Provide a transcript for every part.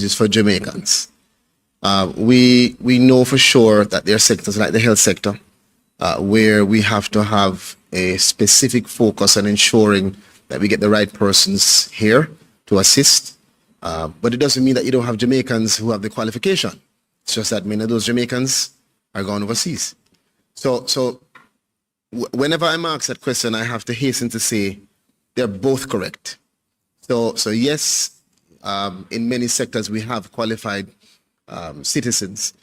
challenges for Jamaicans. We know for sure that there are sectors like the health sector where we have to have a specific focus on ensuring that we get the right persons here to assist. But it doesn't mean that you don't have Jamaicans who have the qualification. It's just that many of those Jamaicans are gone overseas. So whenever I'm asked that question, I have to hasten to say they're both correct. So yes, in many sectors we have qualified citizens,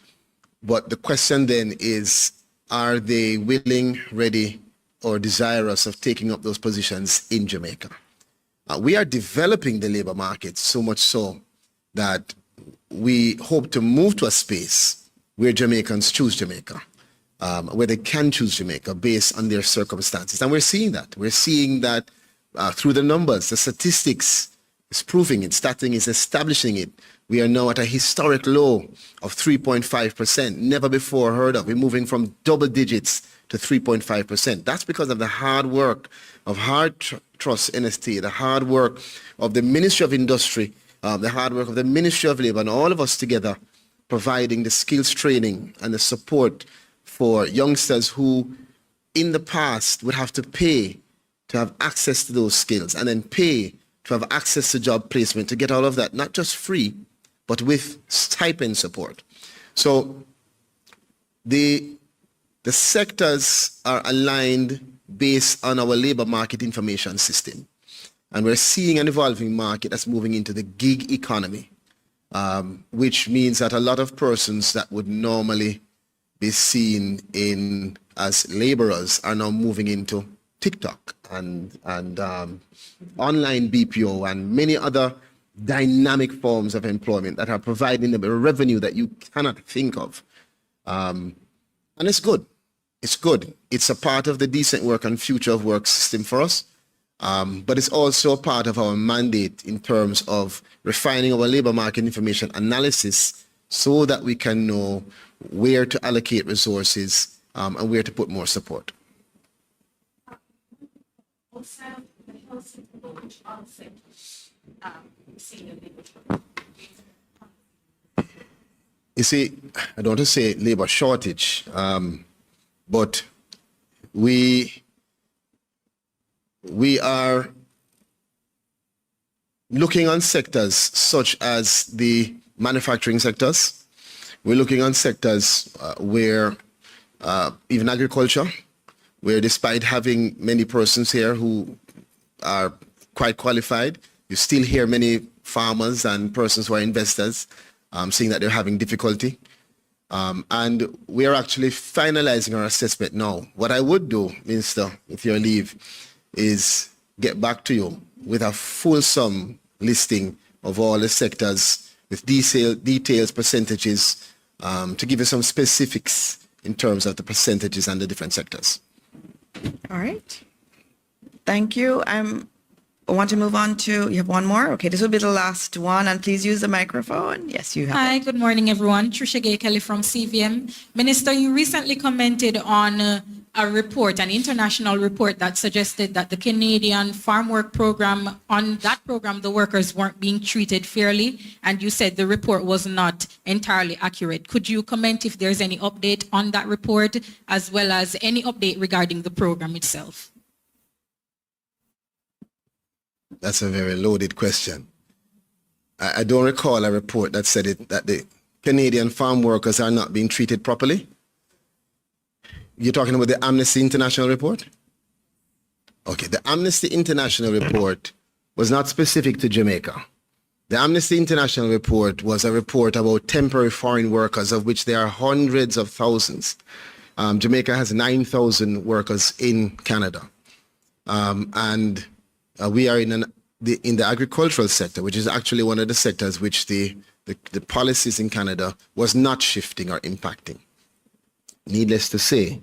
but the question then is, are they willing, ready, or desirous of taking up those positions in Jamaica? We are developing the labor market so much so that we hope to move to a space where Jamaicans choose Jamaica, where they can choose Jamaica based on their circumstances. And we're seeing that. We're seeing that through the numbers, the statistics is proving it, starting is establishing it. We are now at a historic low of 3.5%, never before heard of. We're moving from double digits to 3.5%. That's because of the hard work of Hard Trust NST, the hard work of the Ministry of Industry, the hard work of the Ministry of Labour, and all of us together providing the skills training and the support for youngsters who in the past would have to pay to have access to those skills and then pay to have access to job placement, to get all of that, not just free, but with stipend support. So the sectors are aligned based on our labor market information system. And we're seeing an evolving market that's moving into the gig economy, which means that a lot of persons that would normally be seen in as laborers are now moving into TikTok and online BPO and many other dynamic forms of employment that are providing them a revenue that you cannot think of. And it's good. It's good. It's a part of the decent work and future of work system for us. But it's also a part of our mandate in terms of refining our labor market information analysis so that we can know where to allocate resources and where to put more support. You see, I don't want to say labor shortage, but we are looking on sectors such as the manufacturing sectors. We're looking on sectors where even agriculture, where despite having many persons here who are quite qualified, you still hear many farmers and persons who are investors saying that they're having difficulty. And we are actually finalizing our assessment now. What I would do, Minister, with your leave, is get back to you with a fulsome listing of all the sectors with details, percentages, to give you some specifics in terms of the percentages and the different sectors. All right. Thank you. I want to move on to, you have one more? Okay, this will be the last one, and please use the microphone. Yes, you have Hi, it. good morning, everyone. Trisha Gay Kelly from CVM. Minister, you recently commented on a report, an international report that suggested that the Canadian Farm Work Program, on that program, the workers weren't being treated fairly, and you said the report was not entirely accurate. Could you comment if there's any update on that report, as well as any update regarding the program itself? That's a very loaded question. I don't recall a report that said that the Canadian farm workers are not being treated properly. You're talking about the Amnesty International report? Okay, the Amnesty International report was not specific to Jamaica. The Amnesty International report was a report about temporary foreign workers, of which there are hundreds of thousands. Jamaica has 9,000 workers in Canada. We are in the agricultural sector, which is actually one of the sectors which the policies in Canada was not shifting or impacting. Needless to say,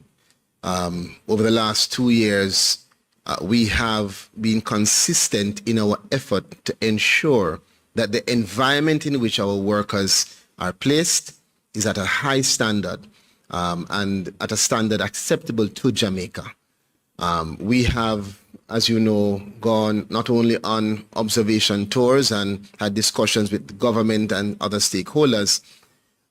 over the last 2 years, we have been consistent in our effort to ensure that the environment in which our workers are placed is at a high standard and at a standard acceptable to Jamaica. We have as you know, gone not only on observation tours and had discussions with the government and other stakeholders,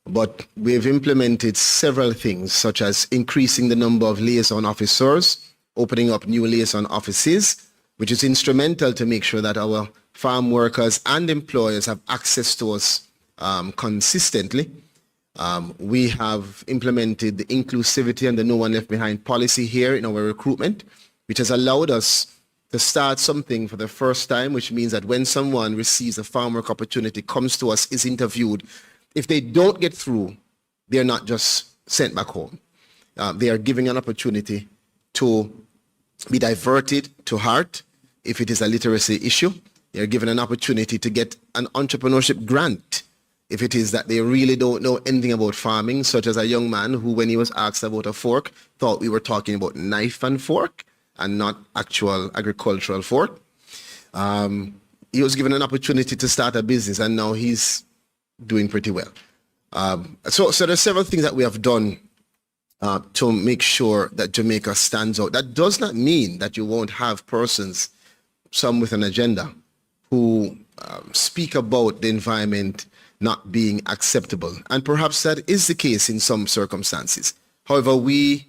but we've implemented several things, such as increasing the number of liaison officers, opening up new liaison offices, which is instrumental to make sure that our farm workers and employers have access to us consistently. We have implemented the inclusivity and the no one left behind policy here in our recruitment, which has allowed us to start something for the first time, which means that when someone receives a farm work opportunity, comes to us, is interviewed, if they don't get through, they're not just sent back home. They are given an opportunity to be diverted to heart if it is a literacy issue. They're given an opportunity to get an entrepreneurship grant if it is that they really don't know anything about farming, such as a young man who, when he was asked about a fork, thought we were talking about knife and fork and not actual agricultural fork. He was given an opportunity to start a business, and now he's doing pretty well. So there's several things that we have done to make sure that Jamaica stands out. That does not mean that you won't have persons, some with an agenda, who speak about the environment not being acceptable. And perhaps that is the case in some circumstances. However, we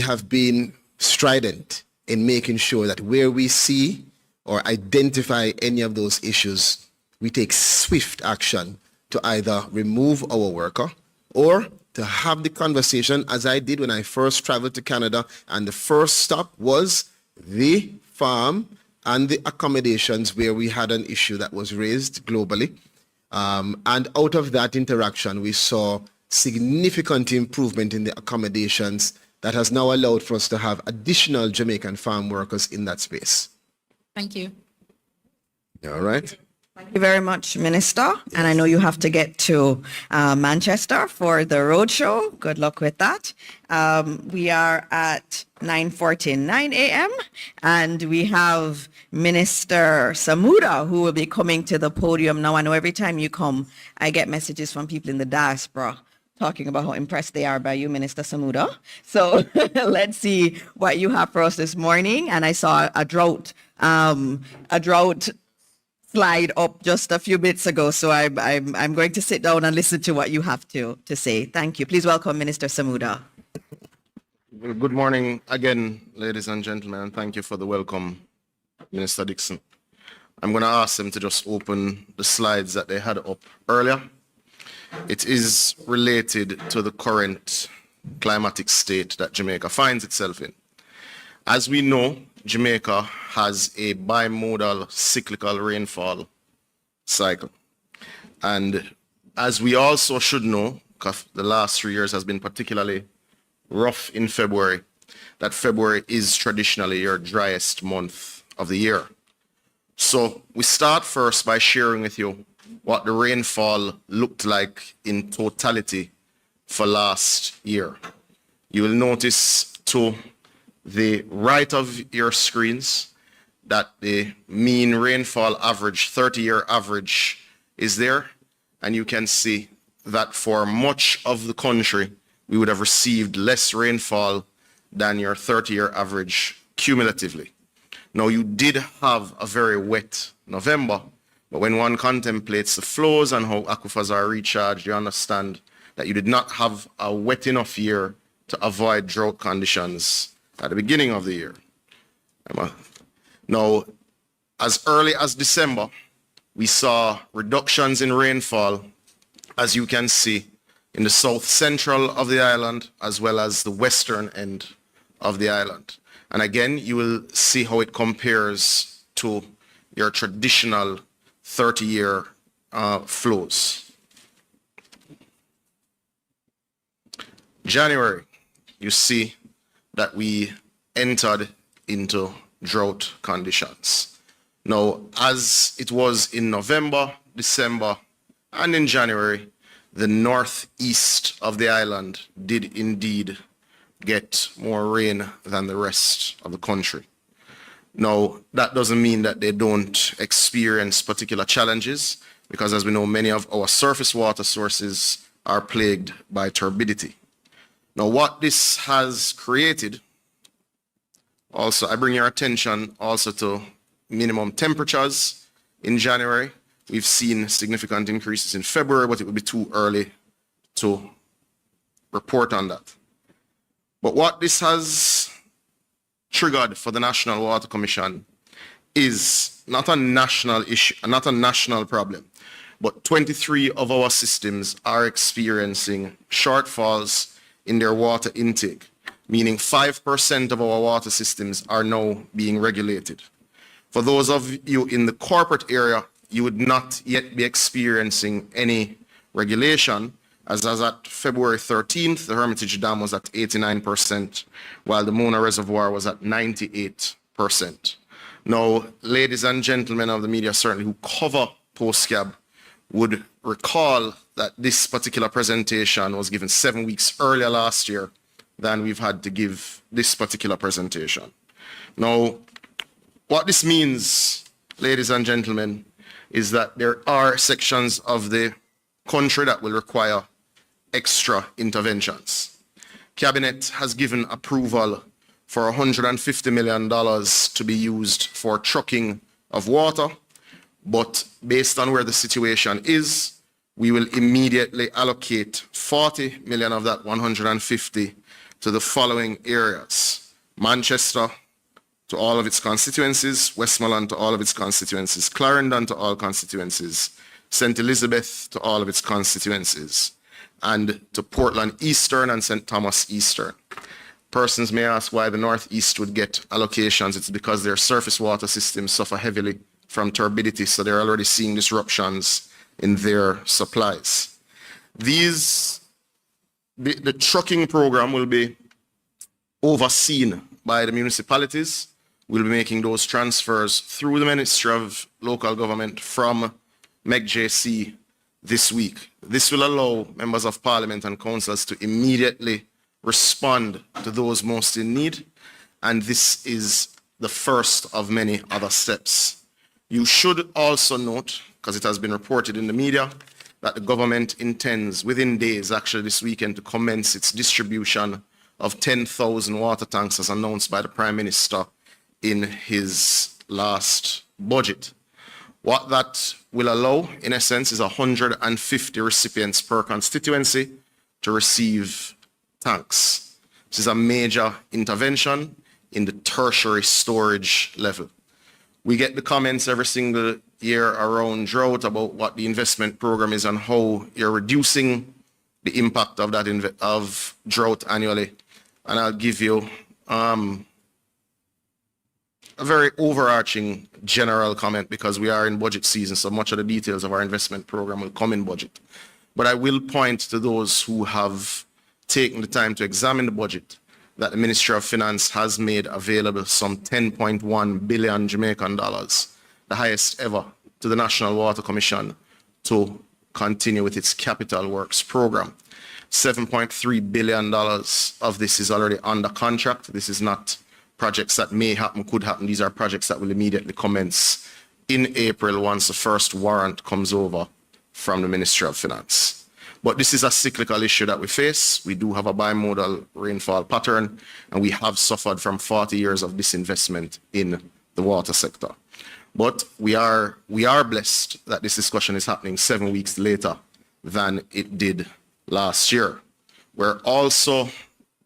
have been strident in making sure that where we see or identify any of those issues, we take swift action to either remove our worker or to have the conversation, as I did when I first traveled to Canada, and the first stop was the farm and the accommodations where we had an issue that was raised globally. And out of that interaction, we saw significant improvement in the accommodations that has now allowed for us to have additional Jamaican farm workers in that space. Thank you. All right. Thank you very much, Minister. And I know you have to get to Manchester for the roadshow. Good luck with that. We are at 9:49 a.m. and we have Minister Samuda, who will be coming to the podium. Now, I know every time you come, I get messages from people in the diaspora talking about how impressed they are by you, Minister Samuda. So let's see what you have for us this morning. And I saw a drought slide up just a few bits ago, so I'm going to sit down and listen to what you have to say. Thank you. Please welcome Minister Samuda. Well, good morning again, ladies and gentlemen, and thank you for the welcome, Minister Dixon. I'm going to ask them to just open the slides that they had up earlier. It is related to the current climatic state that Jamaica finds itself in. As we know, Jamaica has a bimodal cyclical rainfall cycle. And as we also should know, because the last 3 years has been particularly rough in February, that February is traditionally your driest month of the year. So we start first by sharing with you what the rainfall looked like in totality for last year. You will notice to the right of your screens that the mean rainfall average, 30-year average, is there. And you can see that for much of the country, we would have received less rainfall than your 30-year average cumulatively. Now, you did have a very wet November, but when one contemplates the flows and how aquifers are recharged, you understand that you did not have a wet enough year to avoid drought conditions at the beginning of the year. Now, as early as December, we saw reductions in rainfall, as you can see, in the south central of the island, as well as the western end of the island. And again, you will see how it compares to your traditional 30-year flows. January, you see that we entered into drought conditions. Now, as it was in November, December, and in January, the northeast of the island did indeed get more rain than the rest of the country. Now, that doesn't mean that they don't experience particular challenges, because as we know, many of our surface water sources are plagued by turbidity. Now, what this has created, Also, I bring your attention also to minimum temperatures in January. We've seen significant increases in February, but it would be too early to report on that. But what this has triggered for the National Water Commission is not a national issue, not a national problem, but 23 of our systems are experiencing shortfalls in their water intake, meaning 5% of our water systems are now being regulated. For those of you in the corporate area, you would not yet be experiencing any regulation, as at February 13th, the Hermitage Dam was at 89%, while the Mona Reservoir was at 98%. Now, ladies and gentlemen of the media, certainly who cover PostCab, would recall that this particular presentation was given 7 weeks earlier last year than we've had to give this particular presentation. Now, what this means, ladies and gentlemen, is that there are sections of the country that will require extra interventions. Cabinet has given approval for $150 million to be used for trucking of water, but based on where the situation is, we will immediately allocate 40 million of that 150 to the following areas: Manchester to all of its constituencies, Westmoreland to all of its constituencies, Clarendon to all constituencies, St. Elizabeth to all of its constituencies, and to Portland Eastern and St. Thomas Eastern. Persons may ask why the Northeast would get allocations. It's because their surface water systems suffer heavily from turbidity, so they're already seeing disruptions in their supplies. The trucking program will be overseen by the municipalities. We'll be making those transfers through the Ministry of Local Government from MEGJC this week. This will allow members of Parliament and councils to immediately respond to those most in need, and this is the first of many other steps. You should also note, because it has been reported in the media, that the government intends within days, actually this weekend, to commence its distribution of 10,000 water tanks as announced by the Prime Minister in his last budget. What that will allow, in essence, is 150 recipients per constituency to receive tanks. This is a major intervention in the tertiary storage level. We get the comments every single year around drought about what the investment program is and how you're reducing the impact of that of drought annually. And I'll give you a very overarching general comment, because we are in budget season, so much of the details of our investment program will come in budget. But I will point to those who have taken the time to examine the budget that the Ministry of Finance has made available some 10.1 billion Jamaican dollars, the highest ever, to the National Water Commission to continue with its capital works program. $7.3 billion of this is already under contract. This is not projects that may happen, could happen. These are projects that will immediately commence in April once the first warrant comes over from the Ministry of Finance. But this is a cyclical issue that we face. We do have a bimodal rainfall pattern, and we have suffered from 40 years of disinvestment in the water sector. But we are blessed that this discussion is happening 7 weeks later than it did last year. We're also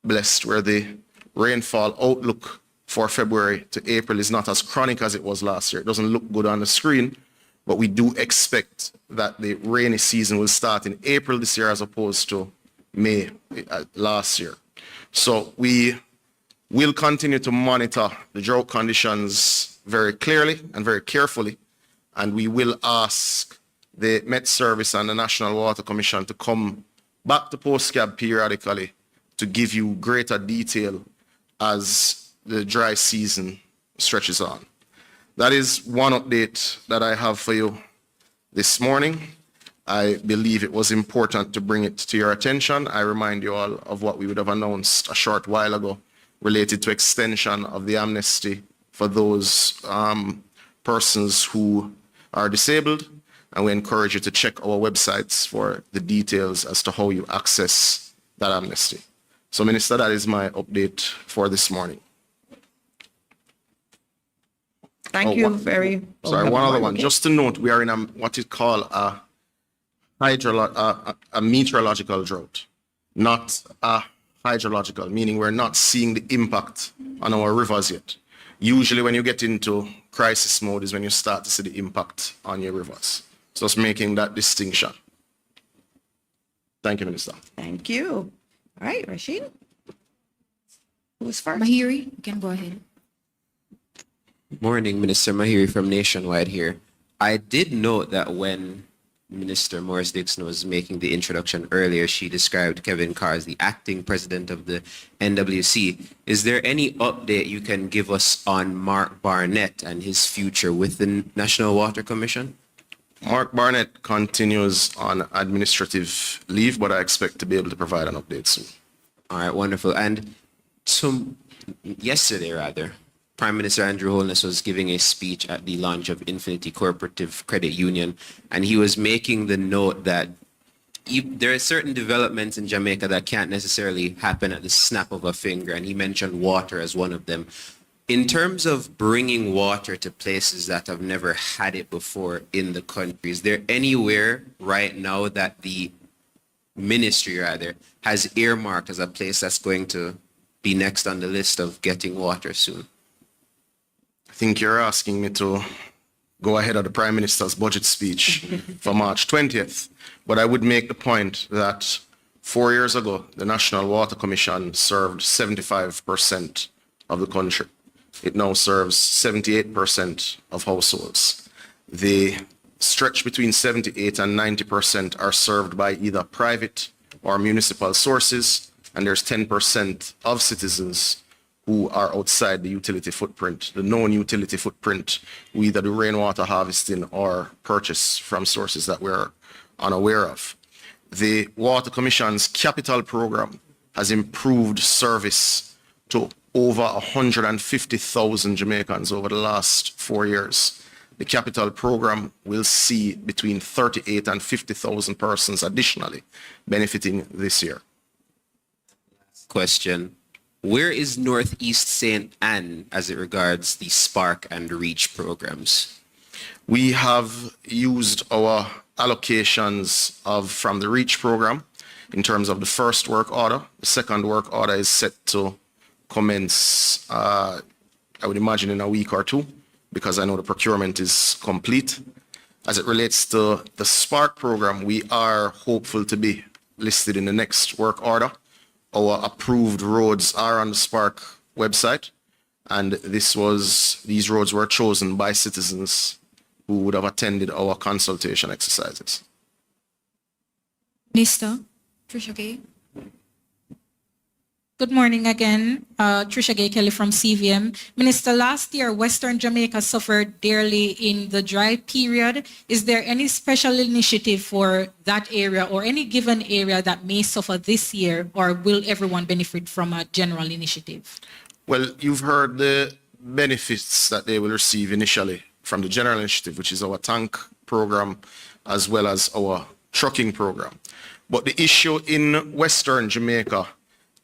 blessed where the rainfall outlook for February to April is not as chronic as it was last year. It doesn't look good on the screen, but we do expect that the rainy season will start in April this year as opposed to May last year. So we will continue to monitor the drought conditions very clearly and very carefully, and we will ask the Met Service and the National Water Commission to come back to PostCab periodically to give you greater detail as the dry season stretches on. That is one update that I have for you this morning. I believe it was important to bring it to your attention. I remind you all of what we would have announced a short while ago related to extension of the amnesty for those persons who are disabled, and we encourage you to check our websites for the details as to how you access that amnesty. So, Minister, that is my update for this morning. Thank you very. Sorry, one other one. Just to note, we are in what is called a meteorological drought, not a hydrological, meaning we're not seeing the impact on our rivers yet. Usually when you get into crisis mode is when you start to see the impact on your rivers. So it's making that distinction. Thank you, Minister. Thank you. All right, Rashid. Who's first? Mahiri, you can go ahead. Morning, Minister Mahiri from Nationwide here. I did note that when Minister Morris Dixon was making the introduction earlier, she described Kevin Carr as the acting president of the NWC. Is there any update you can give us on Mark Barnett and his future with the National Water Commission? Mark Barnett continues on administrative leave, but I expect to be able to provide an update soon. All right, wonderful. And yesterday, Prime Minister Andrew Holness was giving a speech at the launch of Infinity Cooperative Credit Union, and he was making the note that there are certain developments in Jamaica that can't necessarily happen at the snap of a finger, and he mentioned water as one of them. In terms of bringing water to places that have never had it before in the country, is there anywhere right now that the ministry has earmarked as a place that's going to be next on the list of getting water soon? I think you're asking me to go ahead of the Prime Minister's budget speech for March 20th. But I would make the point that 4 years ago, the National Water Commission served 75% of the country. It now serves 78% of households. The stretch between 78 and 90% are served by either private or municipal sources, and there's 10% of citizens who are outside the utility footprint, the known utility footprint, who either do rainwater harvesting or purchase from sources that we're unaware of. The Water Commission's capital program has improved service to over 150,000 Jamaicans over the last 4 years. The capital program will see between 38 and 50,000 persons additionally benefiting this year. Question. Where is Northeast St. Anne as it regards the Spark and REACH programs? We have used our allocations from the REACH program in terms of the first work order. The second work order is set to commence, I would imagine, in a week or two, because I know the procurement is complete. As it relates to the Spark program, we are hopeful to be listed in the next work order. Our approved roads are on the Spark website, and these roads were chosen by citizens who would have attended our consultation exercises. Minister, Trisha Gay. Good morning again. Trisha Gay Kelly from CVM. Minister, last year, Western Jamaica suffered dearly in the dry period. Is there any special initiative for that area or any given area that may suffer this year, or will everyone benefit from a general initiative? Well, you've heard the benefits that they will receive initially from the general initiative, which is our tank program, as well as our trucking program. But the issue in Western Jamaica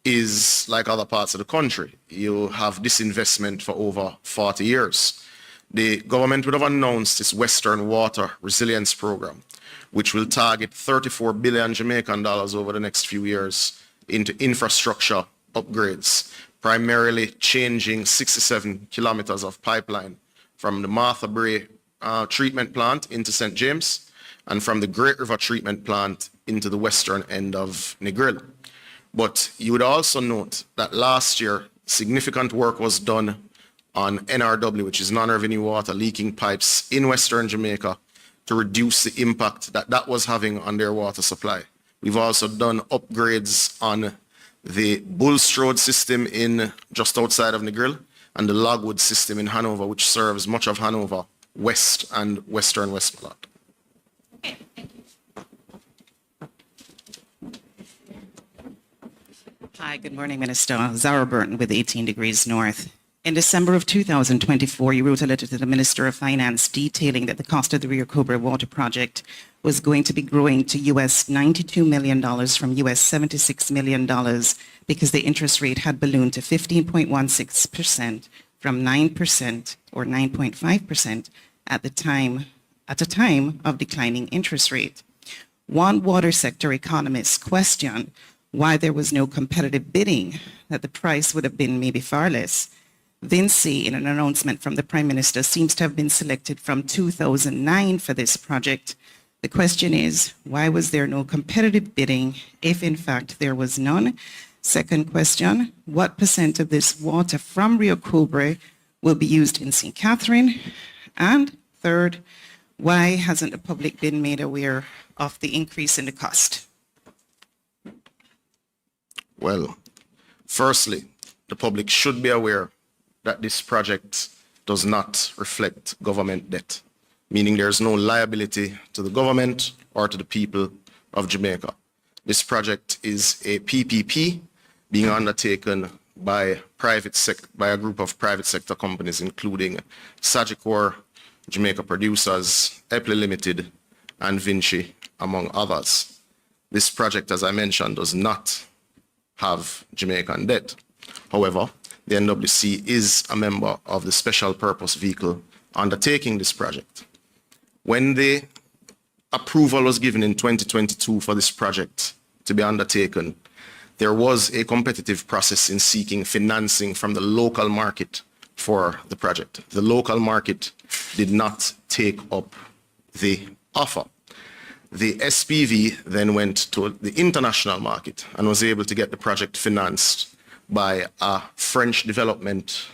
is like other parts of the country. You have disinvestment for over 40 years. The government would have announced its Western Water Resilience Program, which will target 34 billion Jamaican dollars over the next few years into infrastructure upgrades, primarily changing 67 kilometers of pipeline from the Martha Bray treatment plant into St. James and from the Great River treatment plant into the western end of Negril. But you would also note that last year, significant work was done on NRW, which is non-revenue water leaking pipes in Western Jamaica, to reduce the impact that that was having on their water supply. We've also done upgrades on the Bullstrode system in just outside of Negril and the Logwood system in Hanover, which serves much of Hanover West and Western Westmoreland. Okay, thank you. Hi, good morning, Minister. Zara Burton with 18 Degrees North. In December of 2024, you wrote a letter to the Minister of Finance detailing that the cost of the Rio Cobre water project was going to be growing to US $92 million from US $76 million because the interest rate had ballooned to 15.16% from 9% or 9.5% at a time of declining interest rate. One water sector economist questioned why there was no competitive bidding, that the price would have been maybe far less. Vinci, in an announcement from the Prime Minister, seems to have been selected from 2009 for this project. The question is, why was there no competitive bidding if in fact there was none? Second question, what percent of this water from Rio Cobre will be used in St. Catherine? And third, why hasn't the public been made aware of the increase in the cost? Well, firstly, the public should be aware that this project does not reflect government debt, meaning there's no liability to the government or to the people of Jamaica. This project is a PPP being undertaken by a group of private sector companies, including Sagicor, Jamaica Producers, Epley Limited, and Vinci, among others. This project, as I mentioned, does not have Jamaican debt. However, the NWC is a member of the special purpose vehicle undertaking this project. When the approval was given in 2022 for this project to be undertaken, there was a competitive process in seeking financing from the local market for the project. The local market did not take up the offer. The SPV then went to the international market and was able to get the project financed by a French development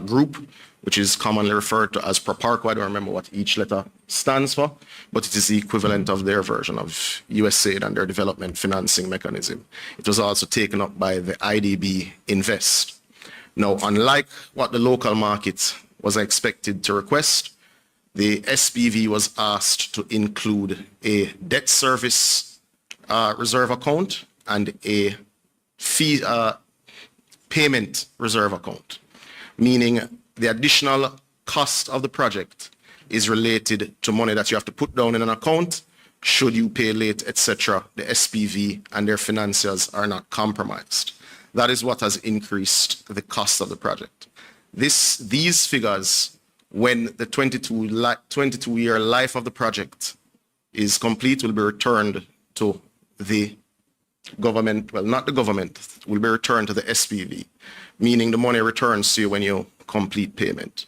group, which is commonly referred to as Proparco. I don't remember what each letter stands for, but it is the equivalent of their version of USAID and their development financing mechanism. It was also taken up by the IDB Invest. Now, unlike what the local market was expected to request, the SPV was asked to include a debt service reserve account and a fee payment reserve account, meaning the additional cost of the project is related to money that you have to put down in an account should you pay late, etc. The SPV and their financiers are not compromised. That is what has increased the cost of the project. These figures, when the 22-year life of the project is complete, will be returned to the government, well, not the government, will be returned to the SPV, meaning the money returns to you when you complete payment.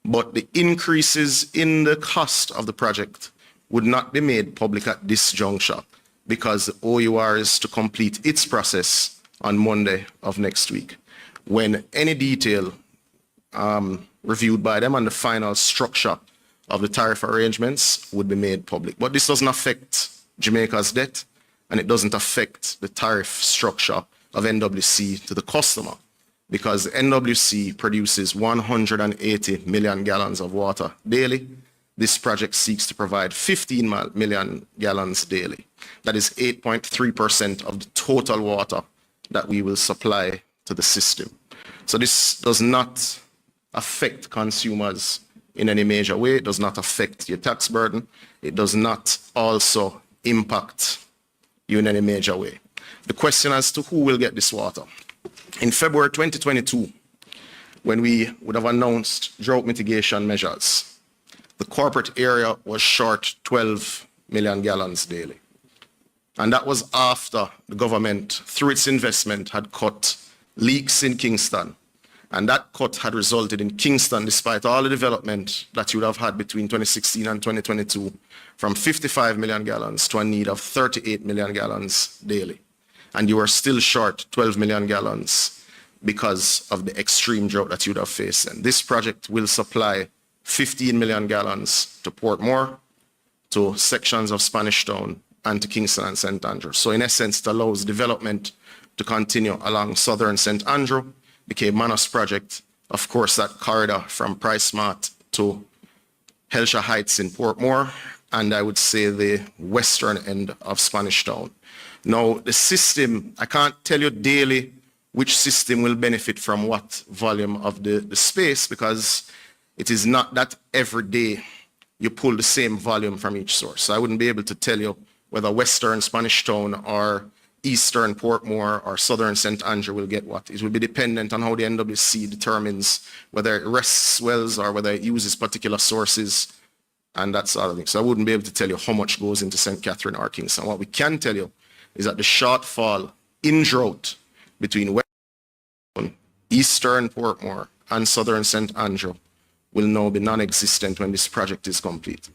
But the increases in the cost of the project would not be made public at this juncture because the OUR is to complete its process on Monday of next week, when any detail reviewed by them and the final structure of the tariff arrangements would be made public. But this doesn't affect Jamaica's debt, and it doesn't affect the tariff structure of NWC to the customer, because NWC produces 180 million gallons of water daily. This project seeks to provide 15 million gallons daily. That is 8.3% of the total water that we will supply to the system. So this does not affect consumers in any major way. It does not affect your tax burden. It does not also impact you in any major way. The question as to who will get this water. In February 2022, when we would have announced drought mitigation measures, the corporate area was short 12 million gallons daily. And that was after the government, through its investment, had cut leaks in Kingston. And that cut had resulted in Kingston, despite all the development that you would have had between 2016 and 2022, from 55 million gallons to a need of 38 million gallons daily. And you are still short 12 million gallons because of the extreme drought that you would have faced. And this project will supply 15 million gallons to Portmore, to sections of Spanish Town, and to Kingston and St. Andrew. So in essence, it allows development to continue along southern St. Andrew, the Cape Manus project, of course, that corridor from Price Mart to Helsha Heights in Portmore, and I would say the western end of Spanish Town. Now, the system, I can't tell you daily which system will benefit from what volume of the space, because it is not that every day you pull the same volume from each source. So I wouldn't be able to tell you whether Western Spanish Town or Eastern Portmore or Southern St. Andrew will get what. It will be dependent on how the NWC determines whether it rests wells or whether it uses particular sources and that sort of thing. So I wouldn't be able to tell you how much goes into St. Catherine or Kingston. What we can tell you is that the shortfall in drought between Eastern Portmore and Southern St. Andrew will now be non-existent when this project is complete.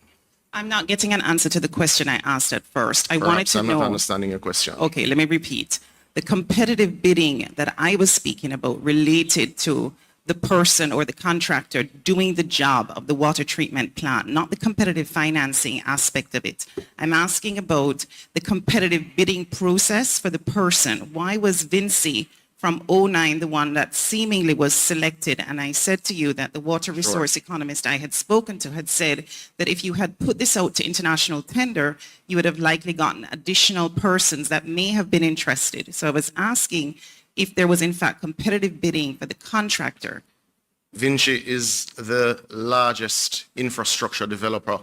I'm not getting an answer to the question I asked at first. I wanted to I'm know. not understanding your question. Okay, let me repeat. The competitive bidding that I was speaking about related to the person or the contractor doing the job of the water treatment plant, not the competitive financing aspect of it. I'm asking about the competitive bidding process for the person. Why was Vinci from 09 the one that seemingly was selected? And I said to you that the water resource economist I had spoken to had said that if you had put this out to international tender, you would have likely gotten additional persons that may have been interested. So I was asking if there was in fact competitive bidding for the contractor. Vinci is the largest infrastructure developer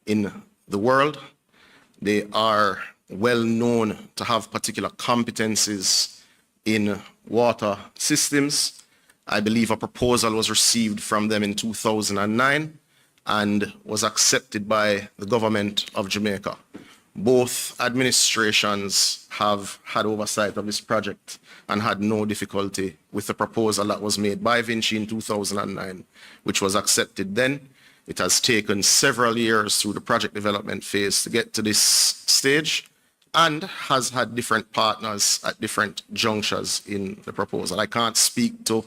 in the world. They are well known to have particular competencies in water systems. I believe a proposal was received from them in 2009 and was accepted by the government of Jamaica. Both administrations have had oversight of this project and had no difficulty with the proposal that was made by Vinci in 2009, which was accepted then. It has taken several years through the project development phase to get to this stage and has had different partners at different junctures in the proposal. I can't speak to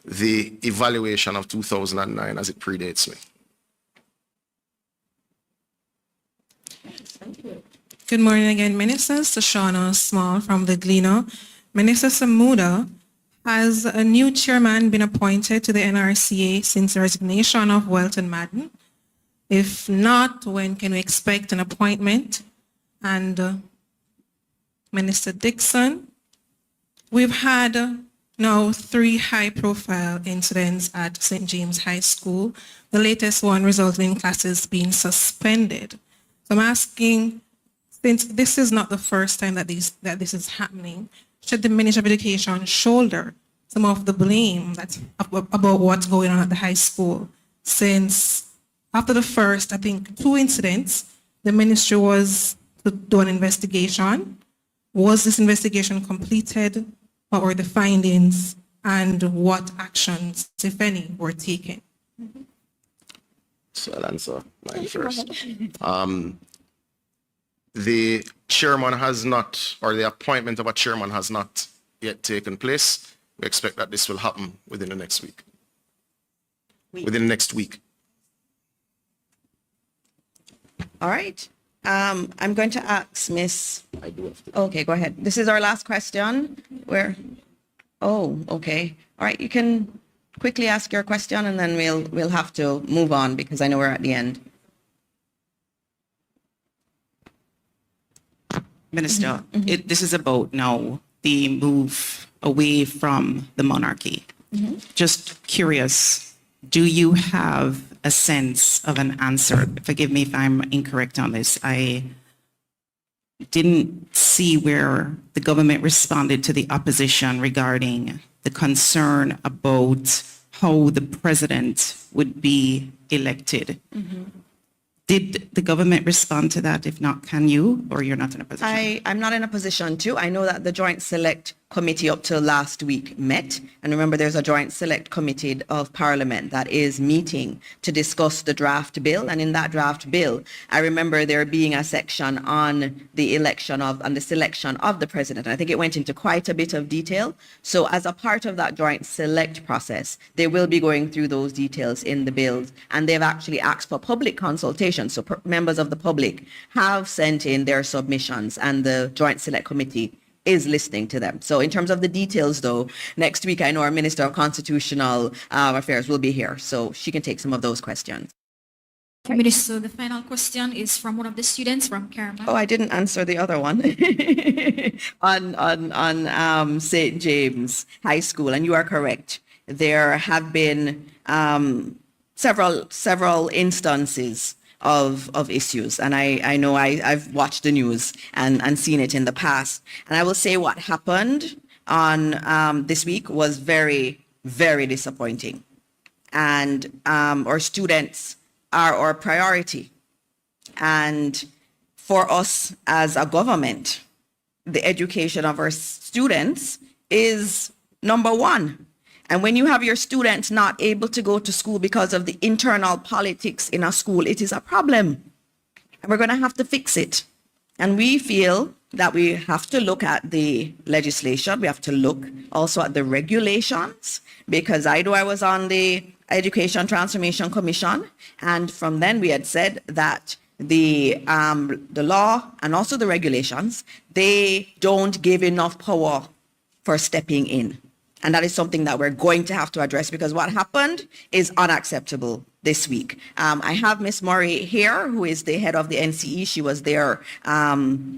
the evaluation of 2009 as it predates me. Good morning again, Ministers. Shoshana Small from the Gleaner. Minister Samuda, has a new chairman been appointed to the NRCA since the resignation of Welton Madden? If not, when can we expect an appointment? And Minister Dixon, we've had now 3 high-profile incidents at St. James High School, the latest one resulting in classes being suspended. So I'm asking, since this is not the first time that this is happening, should the Ministry of Education shoulder some of the blame that's about what's going on at the high school? Since after the first, I think, 2 incidents, the ministry was to do an investigation. Was this investigation completed? What were the findings? And what actions, if any, were taken? So I'll answer mine first. The chairman has not, or the appointment of a chairman has not yet taken place. We expect that this will happen within the next week. Within the next week. All right. I'm going to ask Miss. I do have to. Okay, go ahead. This is our last question. Oh, okay. All right, you can quickly ask your question and then we'll have to move on because I know we're at the end. Minister, this is about now the move away from the monarchy. Just curious, do you have a sense of an answer? Forgive me if I'm incorrect on this. I didn't see where the government responded to the opposition regarding the concern about how the president would be elected. Did the government respond to that? If not, can you, or you're not in a position? I'm not in a position to. I know that the Joint Select Committee up till last week met. And remember, there's a Joint Select Committee of Parliament that is meeting to discuss the draft bill. And in that draft bill, I remember there being a section on the election of and the selection of the president. I think it went into quite a bit of detail. So as a part of that Joint Select process, they will be going through those details in the bills. And they've actually asked for public consultation. So members of the public have sent in their submissions and the Joint Select Committee is listening to them. So in terms of the details, though, next week I know our Minister of Constitutional Affairs will be here, so she can take some of those questions. Minister, the final question is from one of the students from Caramel. Oh, I didn't answer the other one on St. James High School, and you are correct. There have been several instances of issues. And I know I've watched the news and seen it in the past. And I will say what happened on this week was very, very disappointing. And our students are our priority. And for us as a government, the education of our students is number one. And when you have your students not able to go to school because of the internal politics in a school, it is a problem. And we're going to have to fix it. And we feel that we have to look at the legislation. We have to look also at the regulations, because I know I was on the Education Transformation Commission. And from then we had said that the law and also the regulations, they don't give enough power for stepping in. And that is something that we're going to have to address, because what happened is unacceptable this week. I have Miss Murray here, who is the head of the NCE. She was there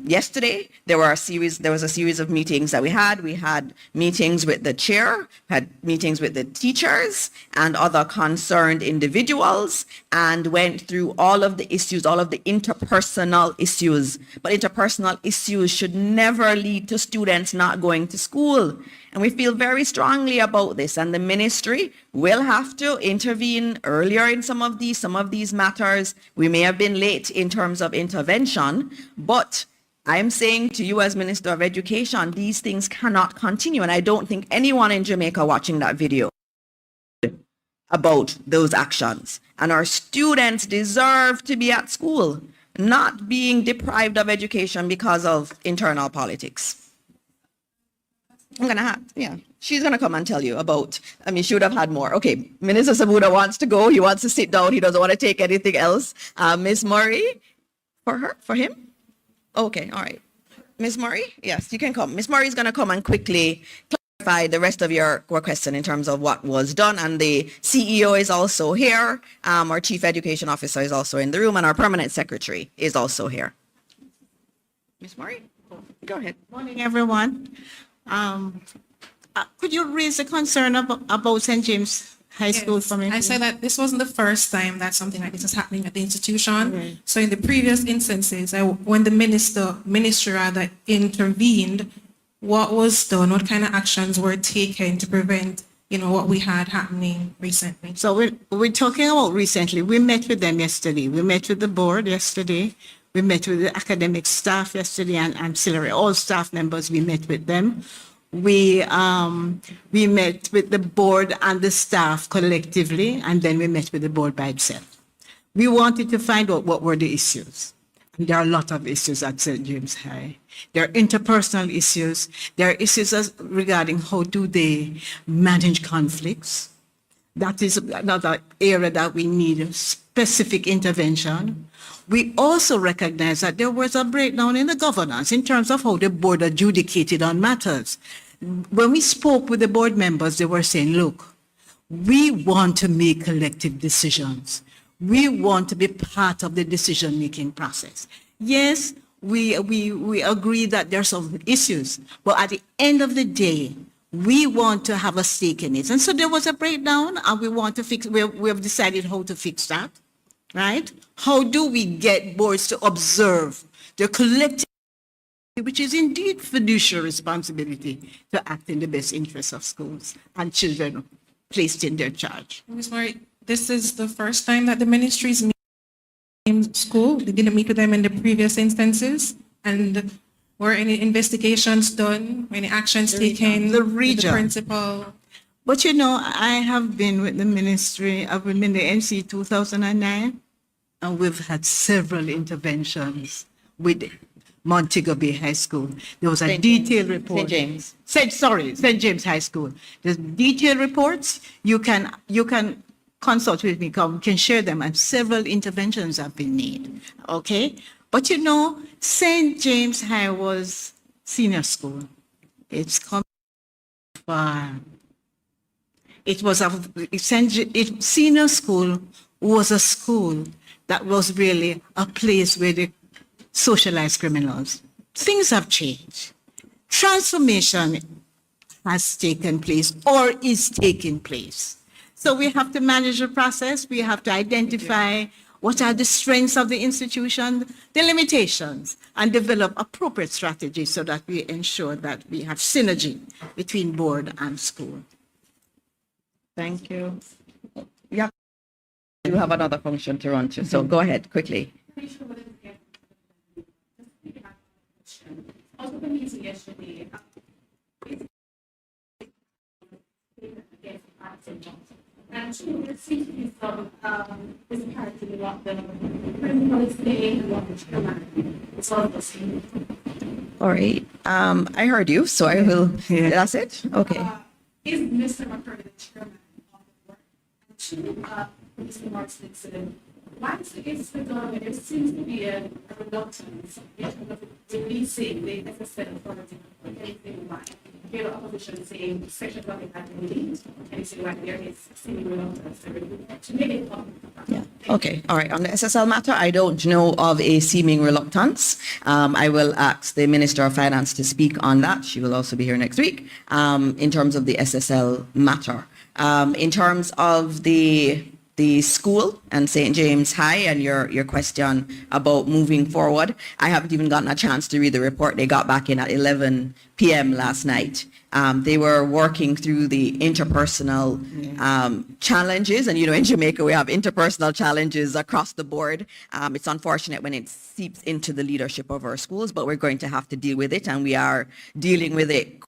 yesterday. There was a series of meetings that we had. We had meetings with the chair, had meetings with the teachers and other concerned individuals, and went through all of the issues, all of the interpersonal issues. But interpersonal issues should never lead to students not going to school. And we feel very strongly about this, and the ministry will have to intervene earlier in some of these matters. We may have been late in terms of intervention, but I'm saying to you as Minister of Education, these things cannot continue. And I don't think anyone in Jamaica watching that video about those actions. And our students deserve to be at school, not being deprived of education because of internal politics. She's gonna come and tell you about, she would have had more. Okay, Minister Samuda wants to go. He wants to sit down. He doesn't want to take anything else. Ms. Murray, for him? Okay, all right. Ms. Murray, yes, you can come. Ms. Murray is gonna come and quickly clarify the rest of your question in terms of what was done. And the CEO is also here. Our Chief Education Officer is also in the room, and our Permanent Secretary is also here. Ms. Murray, go ahead. Morning, everyone. Could you raise a concern about St. James High School for me? I said that this wasn't the first time that something like this is happening at the institution. So in the previous instances, when the ministry rather intervened, what was done, what kind of actions were taken to prevent, what we had happening recently? So we're talking about recently. We met with them yesterday. We met with the board yesterday. We met with the academic staff yesterday and ancillary, all staff members, we met with them. We met with the board and the staff collectively, and then we met with the board by itself. We wanted to find out what were the issues. And there are a lot of issues at St. James High. There are interpersonal issues. There are issues regarding how do they manage conflicts. That is another area that we need specific intervention. We also recognize that there was a breakdown in the governance in terms of how the board adjudicated on matters. When we spoke with the board members, they were saying, look, we want to make collective decisions. We want to be part of the decision-making process. Yes, we agree that there are some issues, but at the end of the day, we want to have a stake in it. And so there was a breakdown, and we want to fix, we have decided how to fix that. Right? How do we get boards to observe their collective, which is indeed fiduciary responsibility to act in the best interests of schools and children placed in their charge? Ms. Murray, this is the first time that the ministries meet in school. They didn't meet with them in the previous instances. And were any investigations done, any actions taken? The region. The principal? But I have been with the ministry, I've been in the NC 2009, and we've had several interventions with Montego Bay High School. There was a detailed report. St. James High School. There's detailed reports. You can consult with me, can share them, and several interventions have been made. Okay? But St. James High was senior school. It's come far. It was senior school was a school that was really a place where they socialized criminals. Things have changed. Transformation has taken place or is taking place. So we have to manage the process. We have to identify what are the strengths of the institution, the limitations, and develop appropriate strategies so that we ensure that we have synergy between board and school. Thank you. Yeah. You have another function to run to, so go ahead quickly. Also, the meeting yesterday, and there seems to be some disparity in what the principal is saying and what the chairman is also saying. All right. I heard you, so I will. That's it? Okay. Is Mr. McCurdy the chairman of the board? And two, Mr. Martin, why is the government, there seems to be a reluctance in terms of releasing the SSL authority for anything why? Here, the opposition saying sections of it have been leaked, and you say why there is seeming reluctance to make it public. Yeah. Okay. All right. On the SSL matter, I don't know of a seeming reluctance. I will ask the Minister of Finance to speak on that. She will also be here next week in terms of the SSL matter. In terms of the school and St. James High and your question about moving forward, I haven't even gotten a chance to read the report. They got back in at 11 p.m. last night. They were working through the interpersonal challenges. And, you know, in Jamaica, we have interpersonal challenges across the board. It's unfortunate when it seeps into the leadership of our schools, but we're going to have to deal with it. And we are dealing with it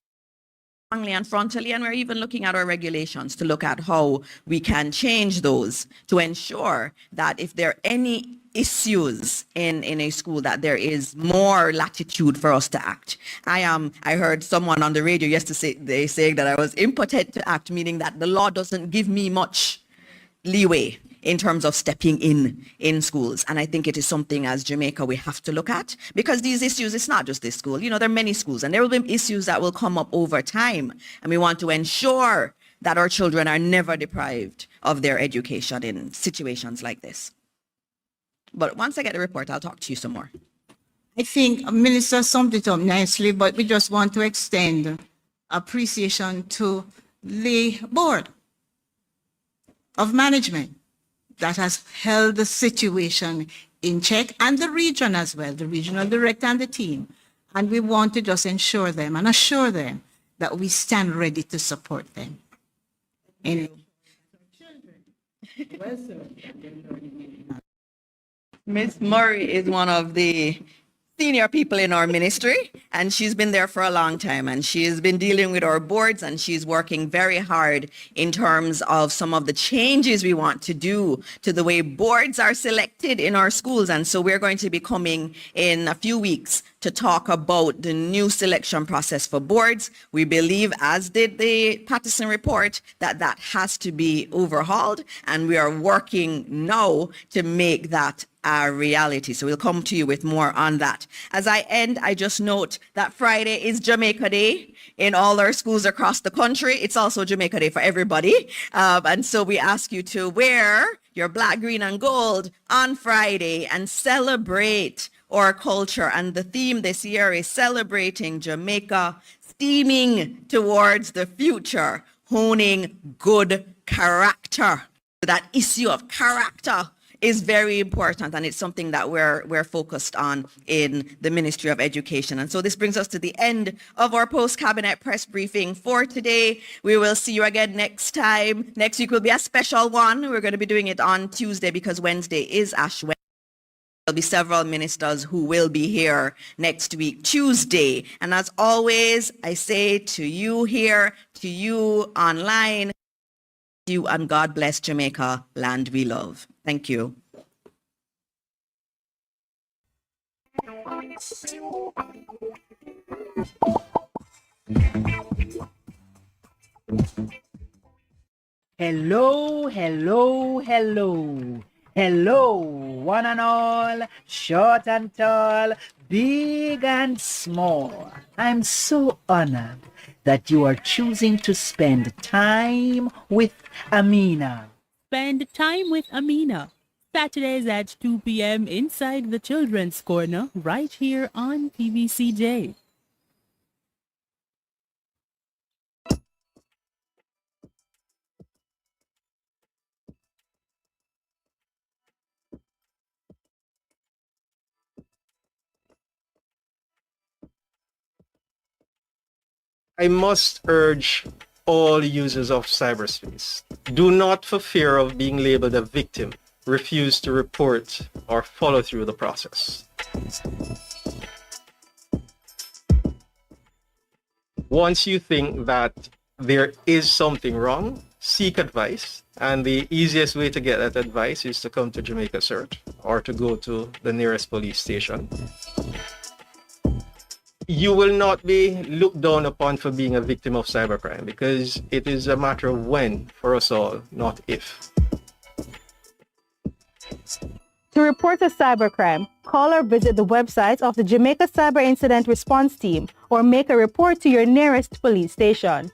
strongly and frontally, and we're even looking at our regulations to look at how we can change those to ensure that if there are any issues in a school, that there is more latitude for us to act. I heard someone on the radio yesterday saying that I was impotent to act, meaning that the law doesn't give me much leeway in terms of stepping in schools. And I think it is something as Jamaica we have to look at, because these issues, it's not just this school. You know, there are many schools and there will be issues that will come up over time. And we want to ensure that our children are never deprived of their education in situations like this. But once I get the report, I'll talk to you some more. I think Minister summed it up nicely, but we just want to extend appreciation to the board of management that has held the situation in check, and the region as well, the regional director and the team. And we want to just ensure them and assure them that we stand ready to support them. Miss Murray is one of the senior people in our ministry, and she's been there for a long time, and she has been dealing with our boards, and she's working very hard in terms of some of the changes we want to do to the way boards are selected in our schools. And so we're going to be coming in a few weeks to talk about the new selection process for boards. We believe, as did the Patterson report, that that has to be overhauled, and we are working now to make that a reality. So we'll come to you with more on that. As I end, I just note that Friday is Jamaica Day in all our schools across the country. It's also Jamaica Day for everybody. And so we ask you to wear your black, green, and gold on Friday and celebrate our culture. And the theme this year is celebrating Jamaica, steaming towards the future, honing good character. That issue of character is very important, and it's something that we're focused on in the Ministry of Education. And so this brings us to the end of our post-cabinet press briefing for today. We will see you again next time. Next week will be a special one. We're going to be doing it on Tuesday because Wednesday is Ash Wednesday. There'll be several ministers who will be here next week, Tuesday. And as always, I say to you here, to you online, you and God bless Jamaica, land we love. Thank you. Hello, hello, hello. Hello, one and all, short and tall, big and small. I'm so honored that you are choosing to spend time with Amina. Spend time with Amina. Saturdays at 2 p.m. inside the Children's Corner, right here on TVCJ. I must urge all users of cyberspace, do not, for fear of being labeled a victim, refuse to report or follow through the process. Once you think that there is something wrong, seek advice. And the easiest way to get that advice is to come to Jamaica CERT or to go to the nearest police station. You will not be looked down upon for being a victim of cybercrime because it is a matter of when for us all, not if. To report a cybercrime, call or visit the website of the Jamaica Cyber Incident Response Team or make a report to your nearest police station.